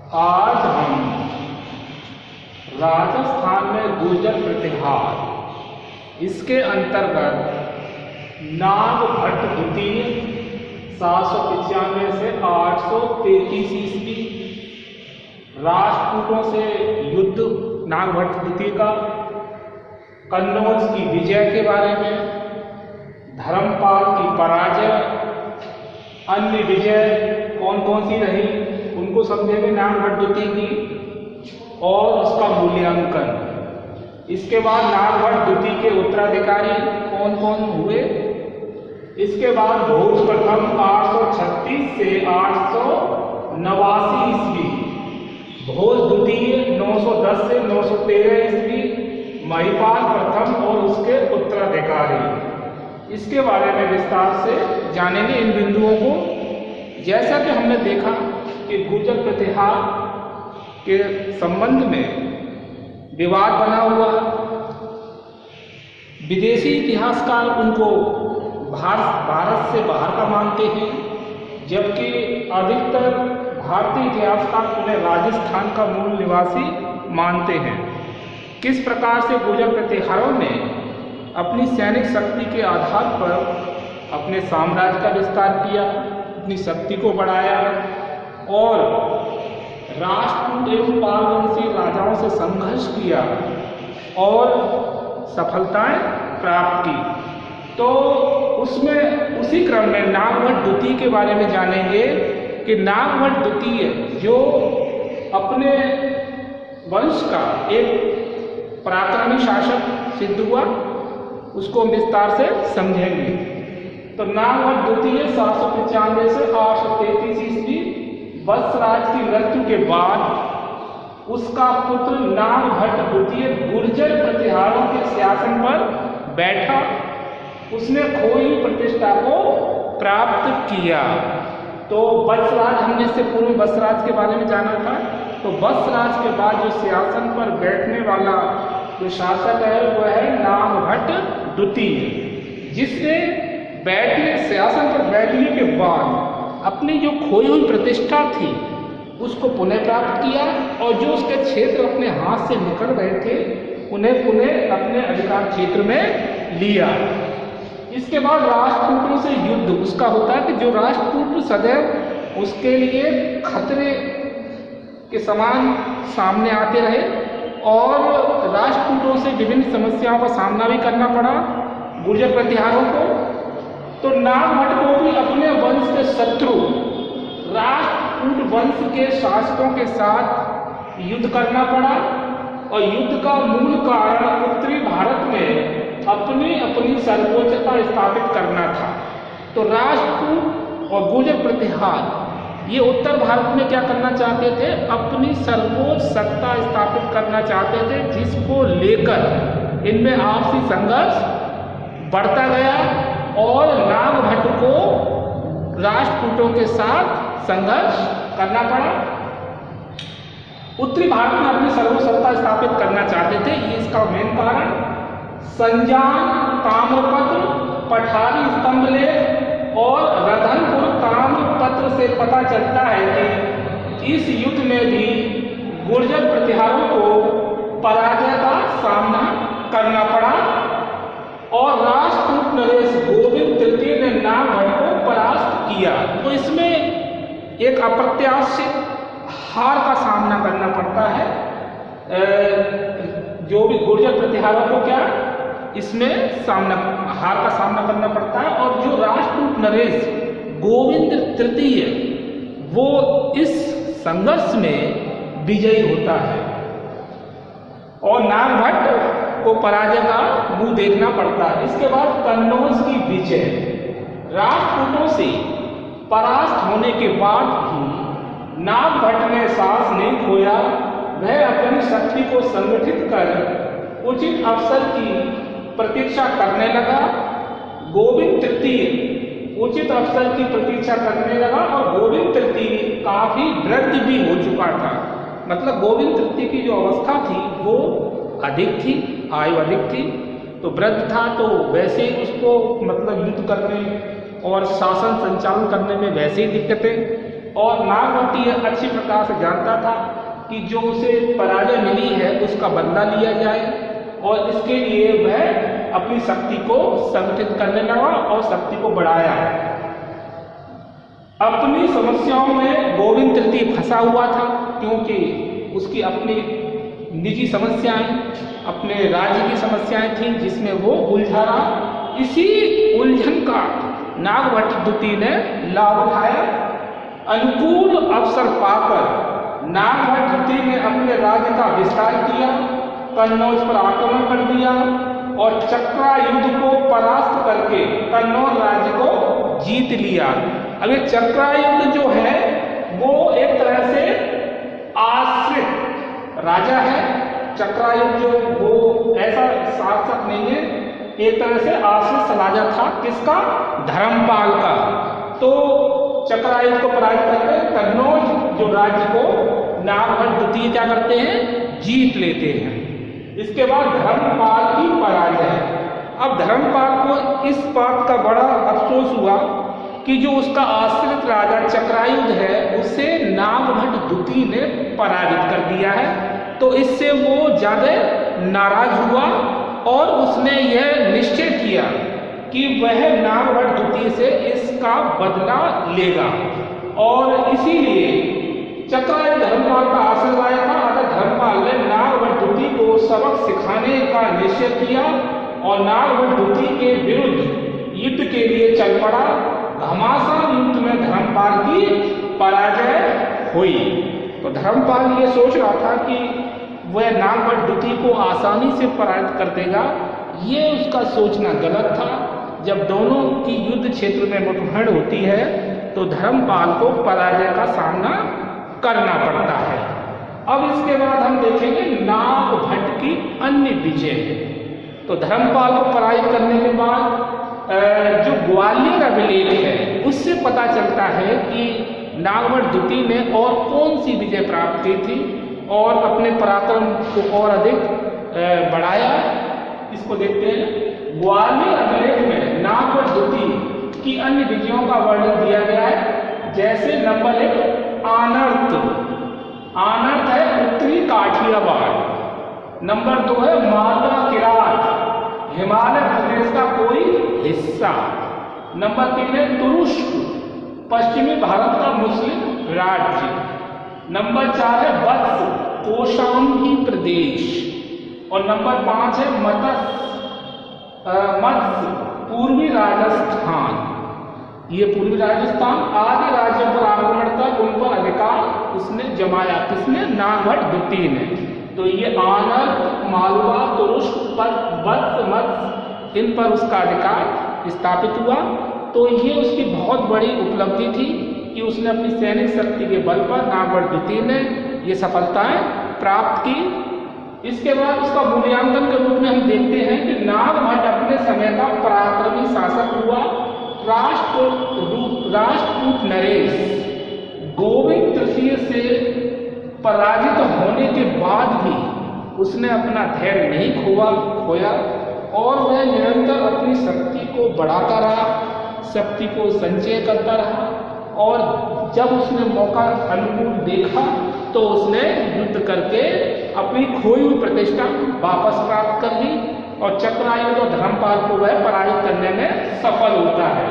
आज हम राजस्थान में गुर्जर प्रतिहार इसके अंतर्गत नागभट्ट द्वितीय 795 से 833 ईस्वी राजपूतों से युद्ध नागभट्ट द्वितीय का, कन्नौज की विजय के बारे में, धर्मपाल की पराजय, अन्य विजय कौन कौन सी रही उनको समझेंगे नागभट्ट द्वितीय की और उसका मूल्यांकन। इसके बाद नागभट्ट द्वितीय के उत्तराधिकारी कौन कौन हुए। इसके बाद भोज प्रथम 836 से 889 ईस्वी, भोज द्वितीय 910 से 913 ईस्वी, महिपाल प्रथम और उसके उत्तराधिकारी। इसके बारे में विस्तार से जानेंगे इन बिंदुओं को। जैसा कि हमने देखा कि गुर्जर प्रतिहार के संबंध में विवाद बना हुआ, विदेशी इतिहासकार उनको भारत से बाहर का मानते हैं, जबकि अधिकतर भारतीय इतिहासकार उन्हें राजस्थान का मूल निवासी मानते हैं। किस प्रकार से गुर्जर प्रतिहारों ने अपनी सैनिक शक्ति के आधार पर अपने साम्राज्य का विस्तार किया, अपनी शक्ति को बढ़ाया और राजपूत एवं पालवंशी राजाओं से संघर्ष किया और सफलताएं प्राप्त की। तो उसमें उसी क्रम में नागभट्ट द्वितीय के बारे में जानेंगे कि नागभट्ट द्वितीय जो अपने वंश का एक पराक्रमी शासक सिद्ध हुआ, उसको हम विस्तार से समझेंगे। तो नागभट्ट द्वितीय 795 से 833 ईस्वी वत्सराज की मृत्यु के बाद उसका पुत्र नागभट्ट द्वितीय गुर्जर प्रतिहारों के शासन पर बैठा। उसने खोई प्रतिष्ठा को प्राप्त किया। तो वत्सराज, हमने इससे पूर्व वत्सराज के बारे में जाना था। तो वत्सराज के बाद जो सिंहासन पर बैठने वाला जो शासक है वह है नागभट्ट द्वितीय, जिसने सिंहासन पर बैठने के बाद अपनी जो खोई हुई प्रतिष्ठा थी उसको पुनः प्राप्त किया और जो उसके क्षेत्र अपने हाथ से निकल गए थे उन्हें पुनः अपने अधिकार क्षेत्र में लिया। इसके बाद राजपूतों से युद्ध उसका होता है कि जो राजपूत सदैव उसके लिए खतरे के समान सामने आते रहे और राजपूतों से विभिन्न समस्याओं का सामना भी करना पड़ा गुर्जर प्रतिहारों को। तो नागभट्ट को भी अपने वंश के शत्रु राजपूत वंश के शासकों के साथ युद्ध करना पड़ा और युद्ध का मूल कारण उत्तरी भारत में अपनी सर्वोच्चता स्थापित करना था। तो राजपूत और गुर्जर प्रतिहार ये उत्तर भारत में क्या करना चाहते थे, अपनी सर्वोच्च सत्ता स्थापित करना चाहते थे, जिसको लेकर इनमें आपसी संघर्ष बढ़ता गया और नागभट्ट को राजपूतों के साथ संघर्ष करना पड़ा। उत्तरी भारत में अपनी सर्वोच्च सत्ता स्थापित करना चाहते थे, ये इसका मेन कारण संजान, ताम्रपत्र, पठारी स्तंभलेख और रधनपुर ताम्रपत्र से पता चलता है कि इस युद्ध में भी गुर्जर प्रतिहारों को पराजय का सामना करना पड़ा और राजपूत नरेश गोविंद तृतीय ने नागभट्ट को परास्त किया। तो इसमें एक अप्रत्याशित हार का सामना करना पड़ता है। जो भी गुर्जर प्रतिहारों को क्या इसमें हार का सामना करना पड़ता है और जो राजपूत नरेश गोविंद तृतीय वो इस संघर्ष में विजयी होता है और नागभट्ट को पराजय का मुंह देखना पड़ता है। इसके बाद कन्नौज की विजय, राजपूतों से परास्त होने के बाद भी नागभट्ट ने साहस नहीं खोया। वह अपनी शक्ति को संगठित कर उचित अवसर की प्रतीक्षा करने लगा। गोविंद तृतीय उचित अवसर की प्रतीक्षा करने लगा और गोविंद तृतीय काफी वृद्ध भी हो चुका था। मतलब गोविंद तृतीय की जो अवस्था थी वो अधिक थी, आयु अधिक थी, तो वृद्ध था, तो वैसे ही उसको मतलब युद्ध करने और शासन संचालन करने में वैसे ही दिक्कतें और नागभट्ट यह अच्छी प्रकार से जानता था कि जो उसे पराजय मिली है उसका बदला लिया जाए, और इसके लिए वह अपनी शक्ति को संगठित करने लगा और शक्ति को बढ़ाया। अपनी समस्याओं में गोविंद तृतीय फंसा हुआ था, क्योंकि उसकी अपनी निजी समस्याएं, अपने राज्य की समस्याएं थीं जिसमें वो उलझा रहा। इसी उलझन का नागभट्ट द्वितीय ने लाभ उठाया। अनुकूल अवसर पाकर नागभट्ट द्वितीय ने अपने राज्य का विस्तार किया, कन्नौज पर आक्रमण कर दिया और चक्रा युद्ध को परास्त करके कन्नौज राज्य को जीत लिया। अब ये चक्रा युद्ध जो है वो एक तरह से आश्रित राजा है। चक्रा युद्ध जो वो ऐसा शासक नहीं है, एक तरह से आश्रित राजा था। किसका? धर्मपाल का। तो चक्रा युद्ध को पराजित करके कन्नौज जो राज्य को नागभट्ट द्वितीय क्या करते हैं? जीत लेते हैं। इसके बाद धर्मपाल की पराजय। अब धर्मपाल को इस बात का बड़ा अफसोस हुआ कि जो उसका आश्रित राजा चक्रायुध है उसे नागभट्ट द्वितीय ने पराजित कर दिया है। तो इससे वो ज्यादा नाराज हुआ और उसने यह निश्चय किया कि वह नागभट्ट द्वितीय से इसका बदला लेगा, और इसीलिए चक्रायुध धर्मपाल का आश्रित राजा था। अतः धर्मपाल ने नागभट्ट द्वितीय को सबक सिखाने का निश्चय किया और नागभट्ट द्वितीय के विरुद्ध युद्ध के लिए चल पड़ा। घमासान युद्ध में धर्मपाल की पराजय हुई। तो धर्मपाल ये सोच रहा था कि वह नागभट्ट द्वितीय को आसानी से पराजित कर देगा। ये उसका सोचना गलत था। जब दोनों की युद्ध क्षेत्र में मुठभेड़ होती है तो धर्मपाल को पराजय का सामना करना पड़ता है। अब इसके बाद हम देखेंगे नागभट्ट की अन्य विजय। तो धर्मपाल को पराजित करने के बाद जो ग्वालियर अभिलेख है उससे पता चलता है कि नागभट्ट द्वितीय ने और कौन सी विजय प्राप्त की थी और अपने पराक्रम को और अधिक बढ़ाया। इसको देखते हैं। ग्वालियर अभिलेख में नागभट्ट द्वितीय की अन्य विजयों का वर्णन दिया गया है। जैसे नंबर 1 आनर्त। आनर्त है उत्तरी काठियावाड़। नंबर 2 है मालवा किरात, हिमालय प्रदेश का कोई हिस्सा। नंबर 3 है तुरुष्क, पश्चिमी भारत का मुस्लिम राज्य। नंबर 4 है वत्स, कौशाम्बी प्रदेश। और नंबर 5 है मत्स्य, पूर्वी राजस्थान। ये पूर्वी राजस्थान आदि राज्यों पर आक्रमण कर उन पर अधिकार उसने जमाया। किसने? नागभट्ट द्वितीय ने। तो ये आनर्त, मालवा, तुरुष्क, वत्स, मत्स्य, इन पर उसका अधिकार स्थापित हुआ। तो ये उसकी बहुत बड़ी उपलब्धि थी कि उसने अपनी सैनिक शक्ति के बल पर नागभट्ट द्वितीय ने ये सफलताएं प्राप्त की। इसके बाद उसका मूल्यांकन के रूप में हम देखते हैं कि नागभट्ट अपने समय का पराक्रमी शासक हुआ। राष्ट्रकूट नरेश गोविंद तृतीय से पराजित होने के बाद भी उसने अपना धैर्य नहीं खोया और वह निरंतर अपनी शक्ति को बढ़ाता रहा, शक्ति को संचय करता रहा। और जब उसने मौका अनुकूल देखा तो उसने युद्ध करके अपनी खोई हुई प्रतिष्ठा वापस प्राप्त कर ली और चक्रायुध और धर्मपाल को वह पराजित करने में सफल होता है।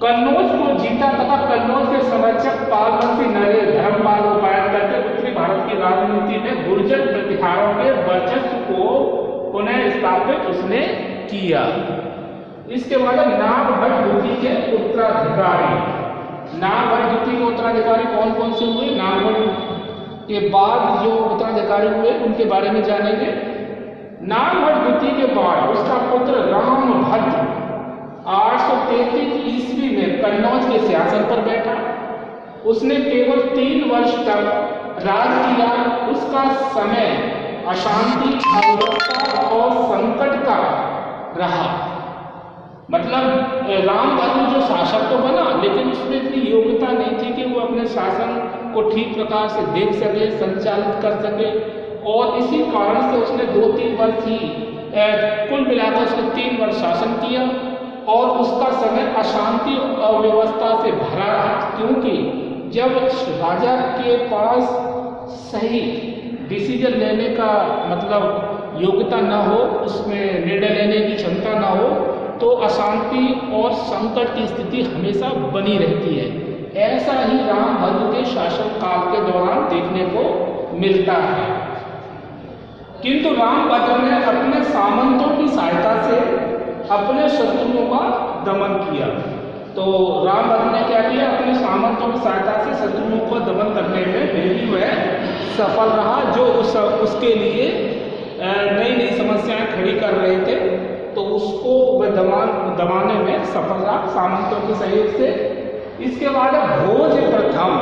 कन्नौज को जीता तथा कन्नौज के संरक्षक पालवंशी नरेश धर्मपाल को पराजित करके उत्तरी भारत की राजनीति में गुर्जर प्रतिहारों के वर्चस्व को पुनः स्थापित उसने किया। इसके बाद नागभट्ट द्वितीय के उत्तराधिकारी। नागभट्ट द्वितीय के उत्तराधिकारी कौन कौन से हुए? नागभट्ट के बाद जो उत्तराधिकारी हुए उनके बारे में जानेंगे। नागभट्ट द्वितीय के बाद उसका पुत्र रामभद्र 833 ईस्वी में कन्नौज के सिंहासन पर बैठा। उसने केवल 3 वर्ष तक राज किया। उसका समय अशांति, अव्यवस्था और संकट का रहा। मतलब रामभद्र जो शासक तो बना लेकिन उसमें इतनी योग्यता नहीं थी कि वो अपने शासन को ठीक प्रकार से देख सके, संचालित कर सके। और इसी कारण से उसने 2-3 वर्ष ही कुल मिलाकर उसने 3 वर्ष शासन किया और उसका समय अशांति और अव्यवस्था से भरा रहा, क्योंकि जब राजा के पास सही डिसीजन लेने का मतलब योग्यता न हो, उसमें निर्णय लेने की क्षमता न हो, तो अशांति और संकट की स्थिति हमेशा बनी रहती है। ऐसा ही रामभद्र के शासन काल के दौरान देखने को मिलता है। किंतु रामभद्र ने अपने सामंतों की सहायता से अपने शत्रुओं का दमन किया। तो रामभद्र ने क्या किया, अपने सामंतों की सहायता से शत्रुओं को दमन करने में फिर भी वह सफल रहा। जो उसके लिए नई नई समस्याएं खड़ी कर रहे थे, तो उसको वह दबाने में सफल रहा सामंतों के सहयोग से। इसके बाद भोज प्रथम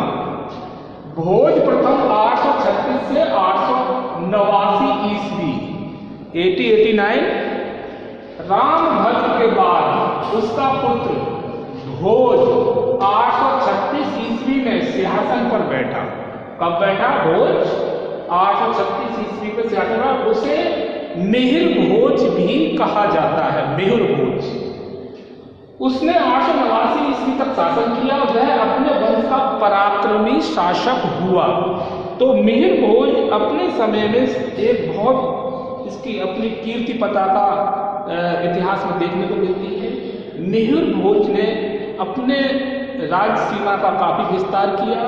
836 से 889 ईस्वी 889 रामभद्र के बाद उसका पुत्र भोज 836 ईस्वी में सिंहासन पर बैठा। कब बैठा? भोज 836 ईस्वी पे सिंहासन पर। उसे मिहिर भोज भी कहा जाता है, मिहिर भोज। उसने 889 ईस्वी तक शासन किया। वह अपने वंश का पराक्रमी शासक हुआ। तो मिहिर भोज अपने समय में एक बहुत इसकी अपनी कीर्ति पताका इतिहास में देखने को मिलती है। मिहिर भोज ने अपने राज्य सीमा का काफी विस्तार किया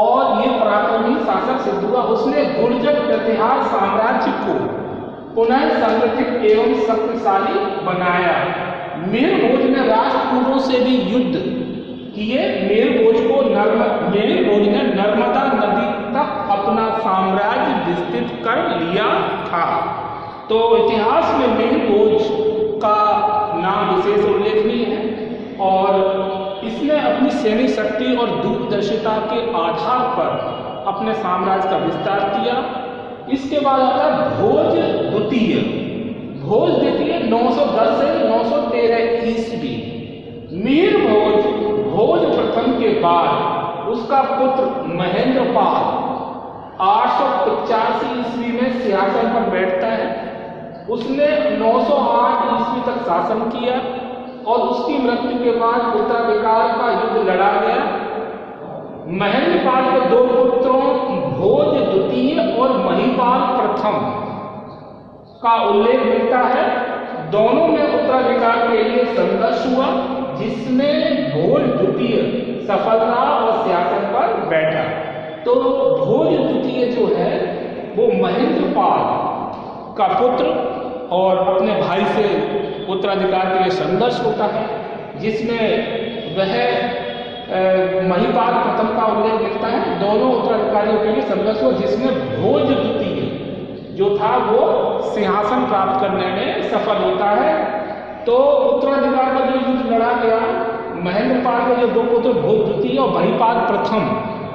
और ये पराक्रमी शासक सिद्ध हुआ। उसने गुर्जर प्रतिहार साम्राज्य को पुनः संगठित एवं शक्तिशाली बनाया। मिहिर भोज ने राष्ट्रकूटों से भी युद्ध किए। मिहिर भोज ने नर्मदा नदी तक अपना साम्राज्य विस्तृत कर लिया था। तो इतिहास में मिहिर भोज का नाम विशेष उल्लेखनीय है और इसने अपनी सैनिक शक्ति और दूरदर्शिता के आधार पर अपने साम्राज्य का विस्तार किया। इसके बाद आता है भोज द्वितीय 910 से 913 ईस्वी। मिहिर भोज प्रथम के बाद उसका पुत्र महेंद्रपाल 885 ईस्वी में सिंहासन पर बैठता है। उसने 908 ईस्वी तक शासन किया और उसकी मृत्यु के बाद उत्तराधिकार का युद्ध लड़ा गया। महेंद्रपाल के दो पुत्रों भोज द्वितीय और महिपाल प्रथम का उल्लेख मिलता है। दोनों में उत्तराधिकार के लिए संघर्ष हुआ, जिसमें भोज द्वितीय सफल रहा और सिंहासन पर बैठा। तो भोज द्वितीय जो है वो महेंद्रपाल का पुत्र और अपने भाई से उत्तराधिकार के लिए संघर्ष होता है, जिसमें वह महिपाल प्रथम का उल्लेख मिलता है। दोनों उत्तराधिकारियों के लिए संघर्ष हुआ, जिसमें भोज द्वितीय जो था वो सिंहासन प्राप्त करने में सफल होता है। तो उत्तराधिकार का जो युद्ध लड़ा गया, महेंद्रपाल के जो दो पुत्र भोज द्वितीय और महिपाल प्रथम,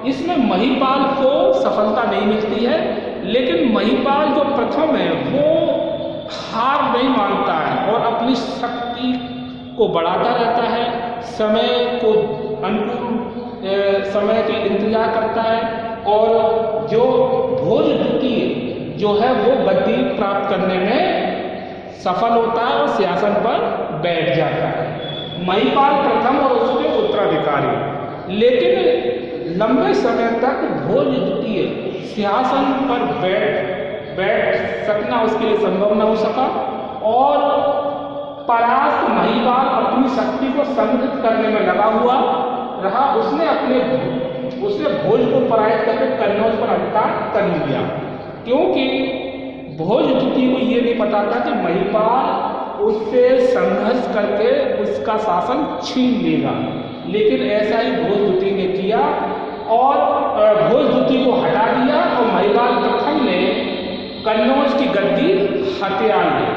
इसमें महिपाल को सफलता नहीं मिलती है, लेकिन महिपाल जो प्रथम है वो हार नहीं मानता है और अपनी शक्ति को बढ़ाता रहता है, समय को अनुकूल समय के इंतजार करता है और जो भोज द्वितीय जो है वो गद्दी प्राप्त करने में सफल होता है और सिंहासन पर बैठ जाता है। महिपाल प्रथम और उसके उत्तराधिकारी। लेकिन लंबे समय तक भोज द्वितीय सिंहासन पर बैठ सकना उसके लिए संभव न हो सका और परास्त महिपाल अपनी शक्ति को संगठित करने में लगा हुआ रहा। उसने भोज को पराजित करके कन्नौज पर अधिकार कर लिया, क्योंकि भोज द्वितीय को ये नहीं पता था कि महिपाल उससे संघर्ष करके उसका शासन छीन लेगा। लेकिन ऐसा ही भोज द्वितीय ने किया और भोज द्वितीय को हटा दिया और महिपाल प्रथम ने कन्नौज की गद्दी हथिया ली।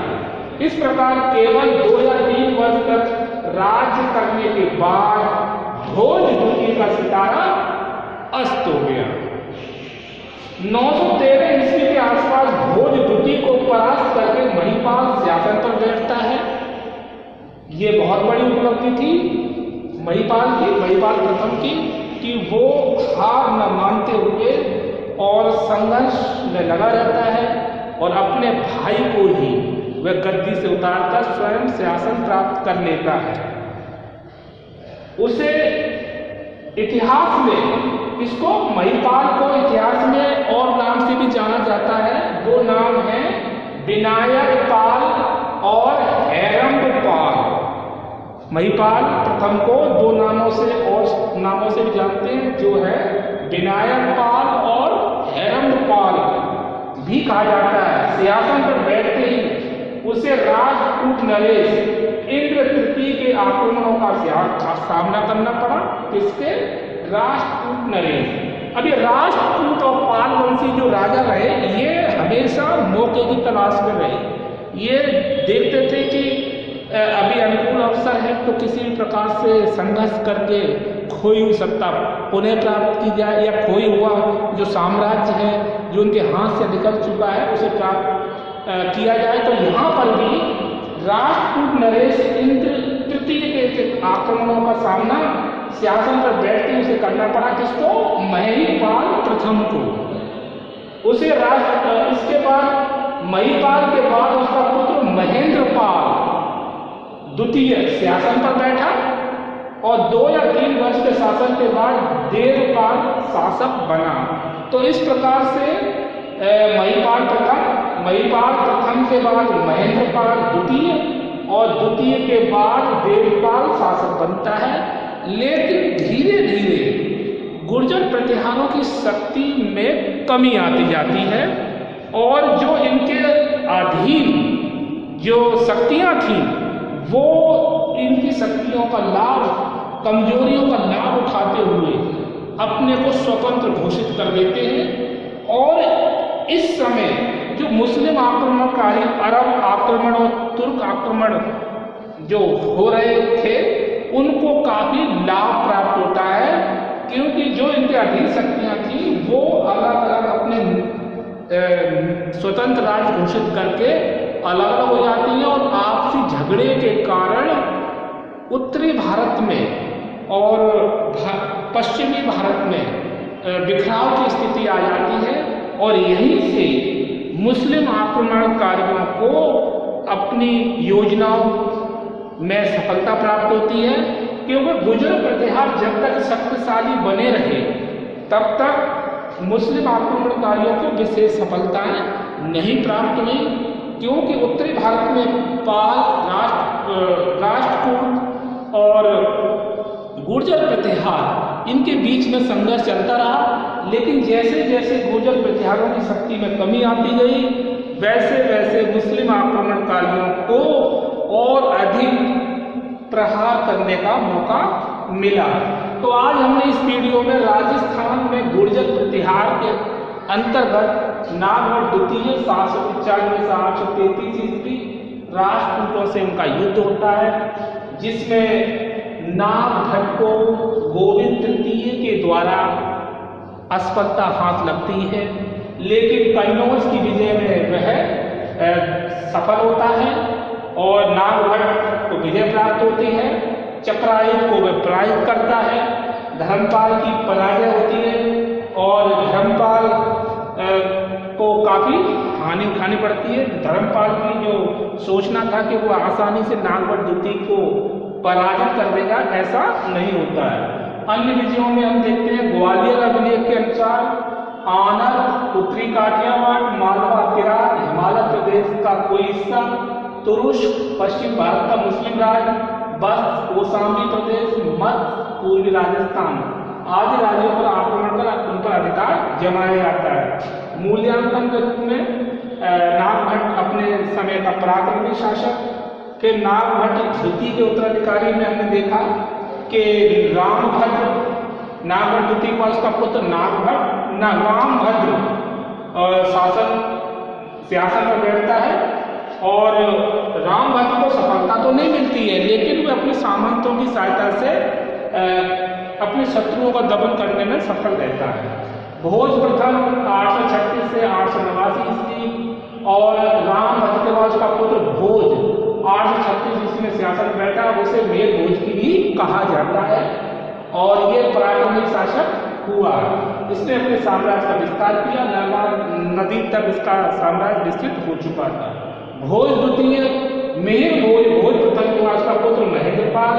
इस प्रकार केवल 2 या 3 वर्ष तक राज्य करने के बाद भोज द्वितीय का सितारा अस्त हो गया। 913 ईस्वी के आसपास भोज द्वितीय को परास्त करके महिपाल सिंहासन पर बैठता है। ये बहुत बड़ी उपलब्धि थी महिपाल प्रथम की कि वो हार न मानते हुए और संघर्ष में लगा रहता है और अपने भाई को ही वह गद्दी से उतारकर स्वयं सिंहासन प्राप्त कर लेता है। उसे इतिहास में इसको महिपाल को इतिहास में और नाम से भी जाना जाता है। दो नाम हैं, विनायक पाल और हैरम्ब पाल। महिपाल प्रथम को दो नामों से और नामों से भी जानते हैं, जो है विनायक पाल और हैरम्ब पाल भी कहा जाता है। सिंहासन पर बैठते ही उसे राष्ट्रकूट नरेश इंद्र तृतीय के आक्रमणों का सामना करना पड़ा। किसके? राष्ट्रकूट नरेश। अब ये राष्ट्रकूट और पाल वंशी जो राजा रहे, ये हमेशा मौके की तलाश में रहे। ये देखते थे कि अभी अनुकूल अवसर है तो किसी भी प्रकार से संघर्ष करके खोई हुई सत्ता पुनः प्राप्त की जाए, या खोई हुआ जो साम्राज्य है जो उनके हाथ से निकल चुका है उसे प्राप्त किया जाए। तो यहाँ पर भी राष्ट्रकूट नरेश इंद्र तृतीय के आक्रमणों का सामना सिंहासन पर बैठते उसे करना पड़ा। किसको? महिपाल प्रथम को। उसे इसके बाद महिपाल के बाद उसका पुत्र महेंद्रपाल द्वितीय सिंहासन पर बैठा और 2 या 3 वर्ष के शासन के बाद देवपाल शासक बना। तो इस प्रकार से महिपाल प्रथम के बाद महेंद्रपाल द्वितीय और द्वितीय के बाद देवपाल शासक बनता है। लेकिन धीरे धीरे गुर्जर प्रतिहारों की शक्ति में कमी आती जाती है और जो इनके अधीन जो शक्तियां थीं वो इनकी शक्तियों का लाभ, कमजोरियों का लाभ उठाते हुए अपने को स्वतंत्र घोषित कर देते हैं। और इस समय जो मुस्लिम आक्रमणकारी अरब आक्रमण और तुर्क आक्रमण जो हो रहे थे उनको काफी लाभ प्राप्त होता है, क्योंकि जो इनके अधीन शक्तियां थी वो अलग अलग अपने स्वतंत्र राज्य घोषित करके अलग अलग हो जाती हैं और आपसी झगड़े के कारण उत्तरी भारत में और पश्चिमी भारत में बिखराव की स्थिति आ जाती है। और यहीं से मुस्लिम आक्रमणकारियों को अपनी योजनाओं में सफलता प्राप्त होती है, क्योंकि गुर्जर प्रतिहार जब तक शक्तिशाली बने रहे तब तक मुस्लिम आक्रमणकारियों को विशेष सफलताएं नहीं प्राप्त हुई, क्योंकि उत्तरी भारत में पाल राष्ट्रकूट और गुर्जर प्रतिहार इनके बीच में संघर्ष चलता रहा। लेकिन जैसे जैसे गुर्जर प्रतिहारों की शक्ति में कमी आती गई वैसे वैसे मुस्लिम आक्रमणकारियों को और अधिक प्रहार करने का मौका मिला। तो आज हमने इस वीडियो में राजस्थान में गुर्जर प्रतिहार के अंतर्गत नागभट्ट द्वितीय 795 से 833 ईस्वी राष्ट्रकूटों से उनका युद्ध होता है, जिसमें नागभट्ट को गोविंद तृतीय के द्वारा असफलता हाथ लगती है, लेकिन कन्नौज की विजय में वह सफल होता है और नागभट्ट को विजय प्राप्त होती है। चक्रायुध को वह पराजित करता है, धर्मपाल की पराजय होती है और धर्मपाल को काफी हानि उठानी पड़ती है। धर्मपाल की जो सोचना था कि वो आसानी से नागभट्ट द्वितीय को पराजित कर देगा, ऐसा नहीं होता है। अन्य विजयों में हम देखते हैं ग्वालियर अभिलेख के अनुसार आनंद, उत्तरी काठियावाड़, मालवा, किरात, हिमालय प्रदेश का कोई हिस्सा, तुरुष्क, पश्चिम भारत का मुस्लिम राज, बस, कौशाम्बी प्रदेश, मध्य पूर्वी राजस्थान आदि राज्यों पर आक्रमण कर उन पर अधिकार जमाया जाता है। मूल्यांकन के रूप में नागभट्ट अपने समय का पराक्रमी शासक, फिर नागभट्ट द्वितीय के उत्तराधिकारी में हमने देखा कि रामभद्र, नागभट्ट द्वितीय का उसका पुत्र रामभद्र सिंहासन पर बैठता है और रामभद्र को सफलता तो नहीं मिलती है, लेकिन वह अपने सामंतों की सहायता से अपने शत्रुओं का दमन करने में सफल रहता है। भोज प्रथम 836 से 889 ईस्वी और रामभद्र के बाद उसका पुत्र भोज 836 ईस्वी में सिंहासन पर बैठा, उसे मेर भोज की भी कहा जाता है और ये पराक्रमी शासक हुआ। इसने अपने साम्राज्य का विस्तार किया, नर्मदा नदी तक इसका साम्राज्य विस्तृत हो चुका था। भोज द्वितीय मेर भोज प्रथम के बाद उसका पुत्र महेंद्रपाल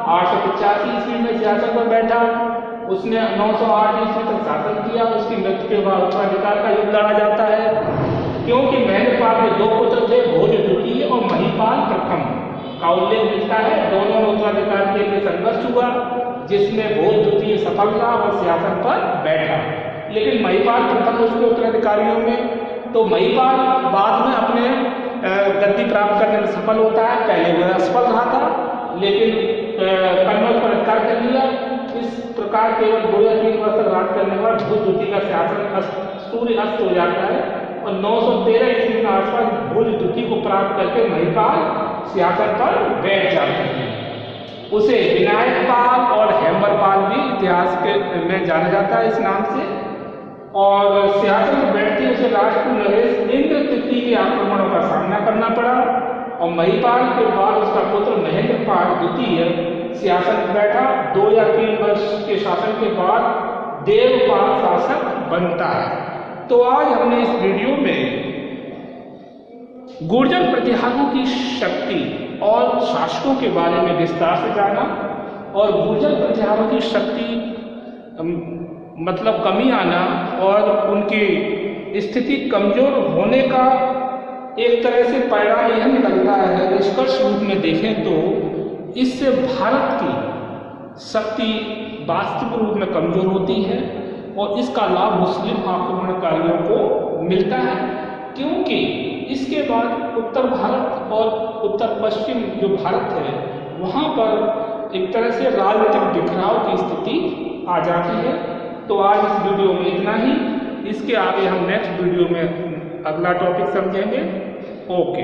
885 ईस्वी में सिंहासन पर बैठा, उसने 908 ईस्वी तक शासन किया। उसकी मृत्यु के बाद उत्तराधिकार का युद्ध लड़ा जाता है, क्योंकि महेंद्रपाल के दो पुत्र थे, भोज द्वितीय और महिपाल प्रथम का उल्लेख मिलता है। दोनों में उत्तराधिकार के लिए संघर्ष हुआ, जिसमें भोज द्वितीय सफल रहा और सिंहासन पर बैठा, लेकिन महिपाल प्रथम उसके उत्तराधिकारियों में। तो महिपाल बाद में अपने गद्दी प्राप्त करने में सफल होता है। पहले वह असफल रहा था, लेकिन कन्नौज पर अधिकार कर लिया। इस प्रकार केवल 2 या 3 वर्ष तक राज करने के बाद भोज द्वितीय का शासन सूर्य अस्त हो जाता है और 913 ईस्वी के आसपास भोज द्वितीय को प्राप्त करके महिपाल सिंहासन पर बैठ जाते हैं। उसे विनायक पाल और हेम्बरपाल भी इतिहास में जाना जाता है इस नाम से। और सिंहासन पर बैठते उसे राजपूत नरेश इंद्र तृतीय के आक्रमणों का सामना करना पड़ा और महिपाल के बाद उसका पुत्र महेंद्रपाल द्वितीय सिंहासन पर बैठा। 2 या 3 वर्ष के शासन के बाद देवपाल शासक बनता है। तो आज हमने इस वीडियो में गुर्जर प्रतिहारों की शक्ति और शासकों के बारे में विस्तार से जाना और गुर्जर प्रतिहारों की शक्ति मतलब कमी आना और उनकी स्थिति कमजोर होने का एक तरह से परिणाम यह निकलता है। निष्कर्ष रूप में देखें तो इससे भारत की शक्ति वास्तविक रूप में कमजोर होती है और इसका लाभ मुस्लिम आक्रमणकारियों को मिलता है, क्योंकि इसके बाद उत्तर भारत और उत्तर पश्चिम जो भारत है वहाँ पर एक तरह से राजनीतिक बिखराव की स्थिति आ जाती है। तो आज इस वीडियो में इतना ही। इसके आगे हम नेक्स्ट वीडियो में अगला टॉपिक समझेंगे। ओके।